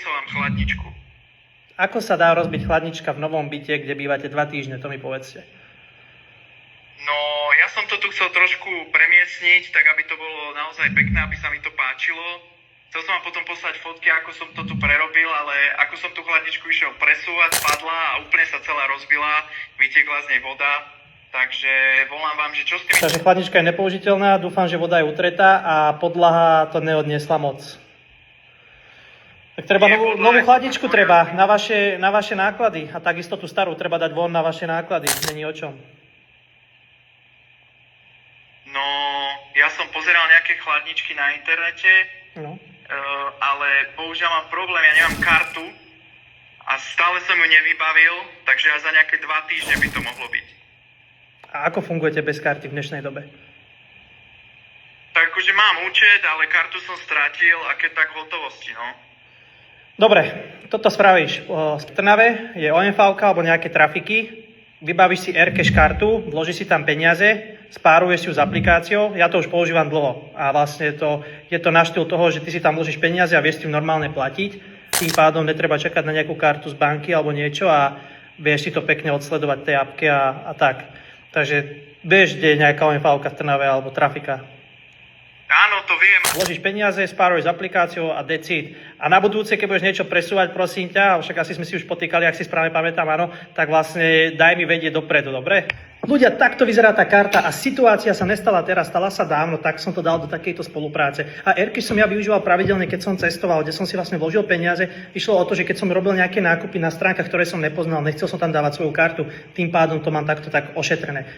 posielam chladničku. Ako sa dá rozbiť chladnička v novom byte, kde bývate 2 týždne, to mi povedzte. No, ja som to tu chcel trošku premiesniť, tak aby to bolo naozaj pekné, aby sa mi to páčilo. Chcel som vám potom poslať fotky, ako som to tu prerobil, ale ako som tú chladničku išiel presúvať, spadla a úplne sa celá rozbila, vytiekla z nej voda. Takže volám vám, že čo s tým... Takže chladnička je nepoužiteľná, dúfam, že voda je utretá a podlaha to neodniesla moc. Tak treba novú chladničku treba na vaše náklady a takisto tú starú treba dať von na vaše náklady, není o čom. No, ja som pozeral nejaké chladničky na internete, No. ale bohužiaľ mám problém, ja nemám kartu a stále som ju nevybavil, takže až za nejaké 2 týždne by to mohlo byť. A ako fungujete bez karty v dnešnej dobe? Tak akože mám účet, ale kartu som stratil a keď tak v hotovosti, no. Dobre, toto spravíš. V Trnave je OMV alebo nejaké trafiky, vybavíš si Aircash kartu, vložíš si tam peniaze, spáruješ si ju s aplikáciou, ja to už používam dlho a vlastne je to na štýl toho, že ty si tam vložíš peniaze a vieš s tým normálne platiť, tým pádom netreba čakať na nejakú kartu z banky alebo niečo a vieš si to pekne odsledovať tej appke a tak. Takže vieš, kde je nejaká OMV v Trnave alebo trafika. Áno, to viem. Vložíš peniaze, spáruješ s aplikáciou a decid. A na budúce, keď budeš niečo presúvať, prosím ťa, však asi sme si už potýkali, ak si správne pamätám, áno, tak vlastne daj mi vedieť dopredu, dobre? Ľudia, takto vyzerá tá karta a situácia sa nestala teraz, stala sa dávno, tak som to dal do takejto spolupráce. A Aircash som ja využíval pravidelne, keď som cestoval, kde som si vlastne vložil peniaze. Išlo o to, že keď som robil nejaké nákupy na stránkach, ktoré som nepoznal, nechcel som tam dávať svoju kartu, tým pádom to mám takto tak ošetrené.